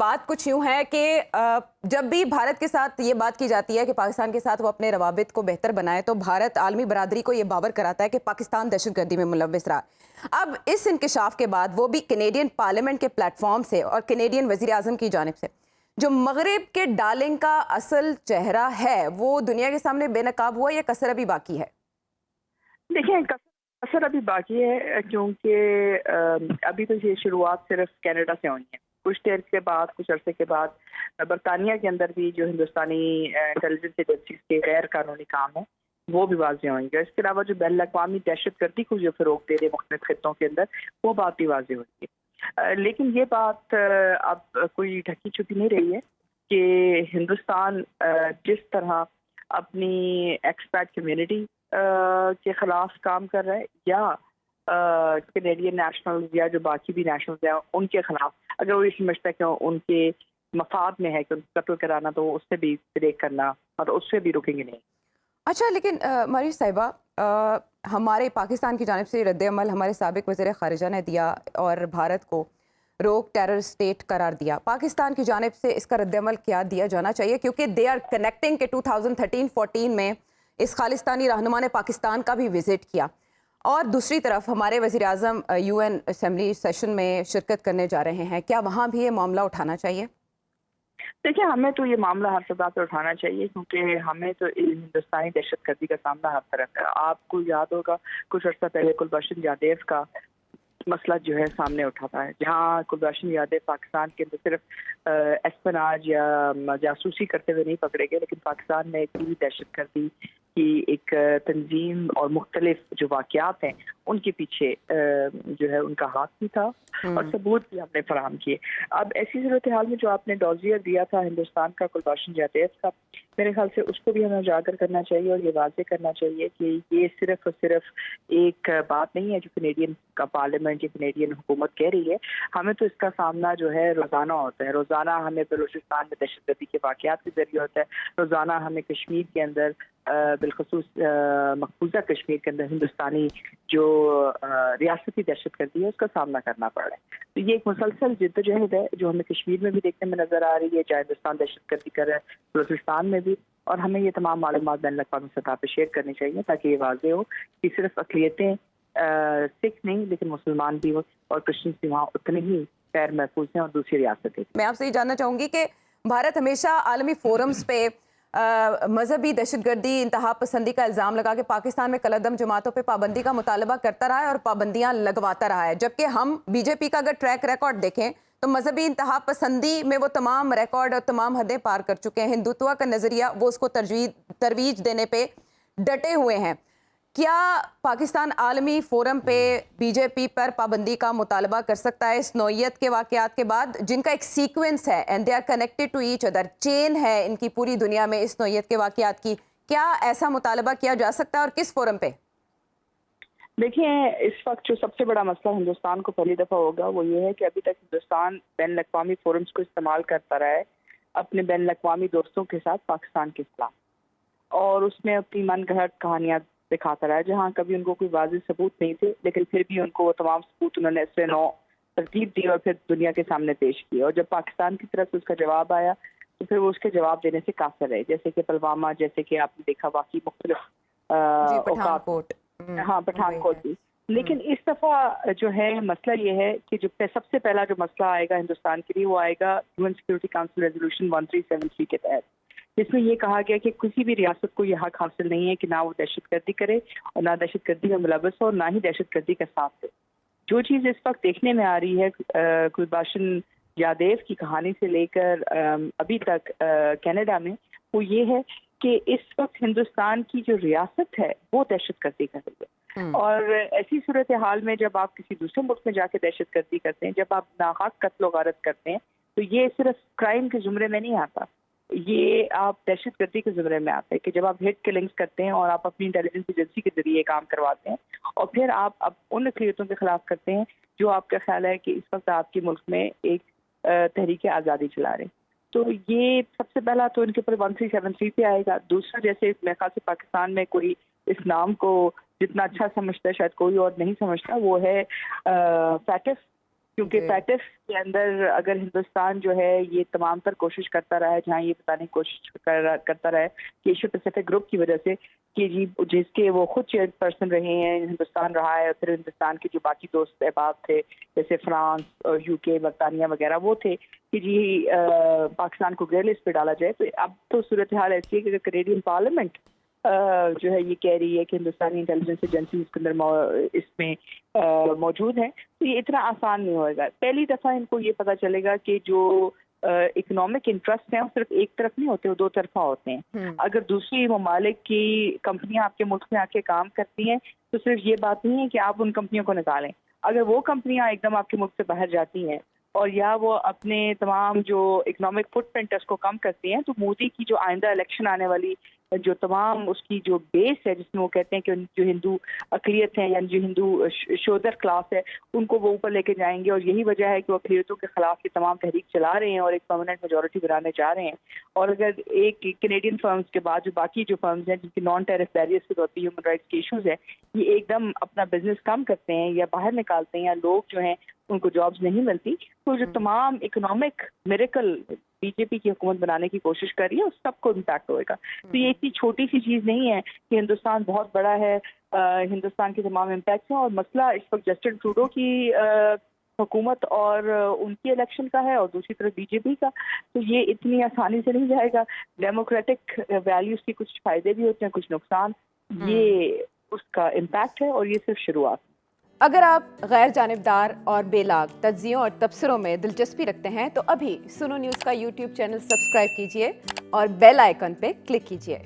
بات کچھ یوں ہے کہ جب بھی بھارت کے ساتھ یہ بات کی جاتی ہے کہ پاکستان کے ساتھ وہ اپنے روابط کو بہتر بنائے تو بھارت عالمی برادری کو یہ باور کراتا ہے کہ پاکستان دہشت گردی میں ملوث رہا۔ اب اس انکشاف کے بعد وہ بھی کینیڈین پارلیمنٹ کے پلیٹ فارم سے اور کینیڈین وزیر اعظم کی جانب سے جو مغرب کے ڈارلنگ کا اصل چہرہ ہے وہ دنیا کے سامنے بے نقاب ہوا یا کسر ابھی باقی ہے؟ دیکھیں اثر ابھی باقی ہے کیونکہ ابھی تو یہ شروعات صرف کینیڈا سے ہوئی ہے۔ کچھ دیر کے بعد کچھ عرصے کے بعد برطانیہ کے اندر بھی جو ہندوستانی انٹیلیجنس ایجنسیز کے غیر قانونی کام ہے وہ بھی واضح ہوئیں گے۔ اس کے علاوہ جو بین الاقوامی دہشت گردی کو جو فروغ دے رہے مختلف خطوں کے اندر وہ بات بھی واضح ہوئی ہے۔ لیکن یہ بات اب کوئی ڈھکی چھپی نہیں رہی ہے کہ ہندوستان جس طرح اپنی ایکسپیٹ کمیونٹی کے خلاف کام کر رہا ہے یا کینیڈین نیشنلز یا جو باقی بھی نیشنلز ہیں ان کے خلاف، اگر وہ یہ سمجھتا ہے کہ ان کے مفاد میں ہے کہ ان کو قتل کرانا تو اس سے بھی بریک کرنا اور اس سے بھی رکیں گے نہیں۔ اچھا، لیکن معریش صاحبہ ہمارے پاکستان کی جانب سے رد عمل ہمارے سابق وزیر خارجہ نے دیا اور بھارت کو روک ٹیرر اسٹیٹ قرار دیا۔ پاکستان کی جانب سے اس کا رد عمل کیا دیا جانا چاہیے؟ کیونکہ دے آر کنیکٹنگ کہ 2013-14 میں اس خالستانی رہنما نے پاکستان کا بھی وزٹ کیا اور دوسری طرف ہمارے وزیر اعظم یو این اسمبلی سیشن میں شرکت کرنے جا رہے ہیں۔ کیا وہاں بھی یہ معاملہ اٹھانا چاہیے؟ دیکھیں، ہمیں تو یہ معاملہ ہر سطح پہ اٹھانا چاہیے کیونکہ ہمیں تو ہندوستانی دہشت گردی کا سامنا ہر طرف ہے۔ آپ کو یاد ہوگا کچھ عرصہ پہلے کلبھوشن جادیو کا مسئلہ جو ہے سامنے اٹھاتا ہے، جہاں کلبھوشن یادیو پاکستان کے اندر صرف اسپناج یا جاسوسی کرتے ہوئے نہیں پکڑے گئے، لیکن پاکستان میں ایک پوری دہشت گردی کی ایک تنظیم اور مختلف جو واقعات ہیں ان کے پیچھے جو ہے ان کا ہاتھ بھی تھا اور ثبوت بھی ہم نے فراہم کیے۔ اب ایسی صورتحال میں جو آپ نے ڈوزیئر دیا تھا ہندوستان کا کلبھوشن جادیو کا، میرے خیال سے اس کو بھی ہمیں اجاگر کرنا چاہیے اور یہ واضح کرنا چاہیے کہ یہ صرف اور صرف ایک بات نہیں ہے جو کینیڈین کا پارلیمنٹ یا کینیڈین حکومت کہہ رہی ہے۔ ہمیں تو اس کا سامنا جو ہے روزانہ ہوتا ہے۔ روزانہ ہمیں بلوچستان میں دہشت گردی کے واقعات کے ذریعے ہوتا ہے، روزانہ ہمیں کشمیر کے اندر بالخصوص مقبوضہ کشمیر کے اندر ہندوستانی جو ریاستی دہشت گردی ہے اس کا سامنا کرنا پڑ رہا ہے۔ تو یہ ایک مسلسل جدوجہد ہے جو ہمیں کشمیر میں بھی دیکھنے میں نظر آ رہی ہے، چاہے ہندوستان دہشت گردی کر رہا ہے بلوچستان میں بھی، اور ہمیں یہ تمام معلومات بین الاقوامی سطح پہ شیئر کرنی چاہیے تاکہ یہ واضح ہو کہ صرف اقلیتیں سکھ نہیں لیکن مسلمان بھی ہو اور کرسچنز بھی وہاں اتنے ہی غیر محفوظ ہیں اور دوسری ریاستیں۔ میں آپ سے یہ جاننا چاہوں گی کہ بھارت ہمیشہ عالمی فورمز پہ مذہبی دہشت گردی انتہا پسندی کا الزام لگا کے پاکستان میں کالعدم جماعتوں پہ پابندی کا مطالبہ کرتا رہا ہے اور پابندیاں لگواتا رہا ہے، جبکہ ہم بی جے پی کا اگر ٹریک ریکارڈ دیکھیں تو مذہبی انتہا پسندی میں وہ تمام ریکارڈ اور تمام حدیں پار کر چکے ہیں۔ ہندوتوا کا نظریہ وہ اس کو ترویج دینے پہ ڈٹے ہوئے ہیں۔ کیا پاکستان عالمی فورم پہ بی جے پی پر پابندی کا مطالبہ کر سکتا ہے اس نوعیت کے واقعات کے بعد جن کا ایک سیکوینس ہے and they are connected to each other, chain ہے ان کی پوری دنیا میں اس نوعیت کے واقعات کی؟ کیا ایسا مطالبہ کیا جا سکتا ہے اور کس فورم پہ؟ دیکھیں، اس وقت جو سب سے بڑا مسئلہ ہندوستان کو پہلی دفعہ ہوگا وہ یہ ہے کہ ابھی تک ہندوستان بین الاقوامی فورمز کو استعمال کرتا رہا ہے اپنے بین الاقوامی دوستوں کے ساتھ پاکستان کے خلاف، اور اس میں اپنی من گھڑت کہانیاں دکھاتا رہا ہے جہاں کبھی ان کو کوئی واضح ثبوت نہیں تھے، لیکن پھر بھی ان کو وہ تمام ثبوت انہوں نے اس سے ترتیب دی اور پھر دنیا کے سامنے پیش کی، اور جب پاکستان کی طرف سے اس کا جواب آیا تو پھر وہ اس کے جواب دینے سے قاصر رہے، جیسے کہ پلوامہ، جیسے کہ آپ نے دیکھا واقعی مختلف پٹھان کوٹ بھی۔ لیکن اس دفعہ جو ہے مسئلہ یہ ہے کہ جو سب سے پہلا جو مسئلہ آئے گا ہندوستان کے لیے وہ آئے گا UN سیکورٹی کونسل ریزولوشن 1373 کے تحت، جس میں یہ کہا گیا کہ کسی بھی ریاست کو یہ حق حاصل نہیں ہے کہ نہ وہ دہشت گردی کرے اور نہ دہشت گردی میں ملوث ہو اور نہ ہی دہشت گردی کا ساتھ دے۔ جو چیز اس وقت دیکھنے میں آ رہی ہے کلبھوشن جادیو کی کہانی سے لے کر ابھی تک کینیڈا میں، وہ یہ ہے کہ اس وقت ہندوستان کی جو ریاست ہے وہ دہشت گردی کر رہی ہے، اور ایسی صورتحال میں جب آپ کسی دوسرے ملک میں جا کے دہشت گردی کرتے ہیں، جب آپ ناحق قتل و غارت کرتے ہیں تو یہ صرف کرائم کے زمرے میں نہیں آتا، یہ آپ دہشت گردی کے زمرے میں آتے ہیں کہ جب آپ ہٹ کلنگز کرتے ہیں اور آپ اپنی انٹیلیجنس ایجنسی کے ذریعے کام کرواتے ہیں اور پھر آپ اب ان اقلیتوں کے خلاف کرتے ہیں جو آپ کا خیال ہے کہ اس وقت آپ کے ملک میں ایک تحریک آزادی چلا رہے ہیں۔ تو یہ سب سے پہلا تو ان کے اوپر 1373 پہ آئے گا۔ دوسرا، جیسے میرے خیال سے پاکستان میں کوئی اس نام کو جتنا اچھا سمجھتا ہے شاید کوئی اور نہیں سمجھتا، وہ ہے فیٹف، کیونکہ جی۔ پیٹس کے اندر اگر ہندوستان جو ہے یہ تمام تر کوشش کرتا رہا ہے، جہاں یہ بتانے کی کوشش کرتا رہا ہے کہ ایشیا پیسیفک گروپ کی وجہ سے کہ جی جس کے وہ خود چیئر پرسن رہے ہیں، ہندوستان رہا ہے، اور پھر ہندوستان کے جو باقی دوست احباب تھے جیسے فرانس اور یو کے، برطانیہ وغیرہ، وہ تھے کہ جی پاکستان کو گرے لسٹ پہ ڈالا جائے. تو اب تو صورتحال ایسی ہے کہ کینیڈین پارلیمنٹ جو ہے یہ کہہ رہی ہے کہ ہندوستانی انٹیلیجنس ایجنسی اس کے اندر اس میں موجود ہیں، تو یہ اتنا آسان نہیں ہوئے گا. پہلی دفعہ ان کو یہ پتہ چلے گا کہ جو اکنامک انٹرسٹ ہیں وہ صرف ایک طرف نہیں ہوتے، وہ دو طرفہ ہوتے ہیں. اگر دوسری ممالک کی کمپنیاں آپ کے ملک میں آ کے کام کرتی ہیں تو صرف یہ بات نہیں ہے کہ آپ ان کمپنیوں کو نکالیں. اگر وہ کمپنیاں ایک دم آپ کے ملک سے باہر جاتی ہیں اور یا وہ اپنے تمام جو اکنامک فٹ پرنٹ ہے اس کو کم کرتی ہیں، تو مودی کی جو آئندہ الیکشن آنے والی جو تمام اس کی جو بیس ہے، جس میں وہ کہتے ہیں کہ جو ہندو اقلیت ہیں یعنی جو ہندو شودر کلاس ہے ان کو وہ اوپر لے کے جائیں گے. اور یہی وجہ ہے کہ وہ اقلیتوں کے خلاف یہ تمام تحریک چلا رہے ہیں اور ایک پرماننٹ میجورٹی بنانے جا رہے ہیں. اور اگر ایک کینیڈین فرمز کے بعد جو باقی جو فرمز ہیں جن کی نان ٹیرف بیریئرز کے طور پہ ہیومن رائٹس کے ایشوز ہیں، یہ ایک دم اپنا بزنس کم کرتے ہیں یا باہر نکالتے ہیں، یا لوگ جو ہیں ان کو جابز نہیں ملتی، تو جو تمام اکنامک میریکل بی جے پی کی حکومت بنانے کی کوشش کر رہی ہے اس سب کو امپیکٹ ہوئے گا. تو یہ اتنی چھوٹی سی چیز نہیں ہے کہ ہندوستان بہت بڑا ہے، ہندوستان کے تمام امپیکٹس ہیں. اور مسئلہ اس وقت جسٹن ٹروڈو کی حکومت اور ان کی الیکشن کا ہے اور دوسری طرف بی جے پی کا. تو یہ اتنی آسانی سے نہیں جائے گا. ڈیموکریٹک ویلیوز کی کچھ فائدے بھی ہوتے ہیں، کچھ نقصان. یہ اس کا امپیکٹ ہے اور یہ صرف شروعات. اگر آپ غیر جانبدار اور بے لاگ تجزیوں اور تبصروں میں دلچسپی رکھتے ہیں تو ابھی سنو نیوز کا یوٹیوب چینل سبسکرائب کیجیے اور بیل آئیکن پہ کلک کیجیے.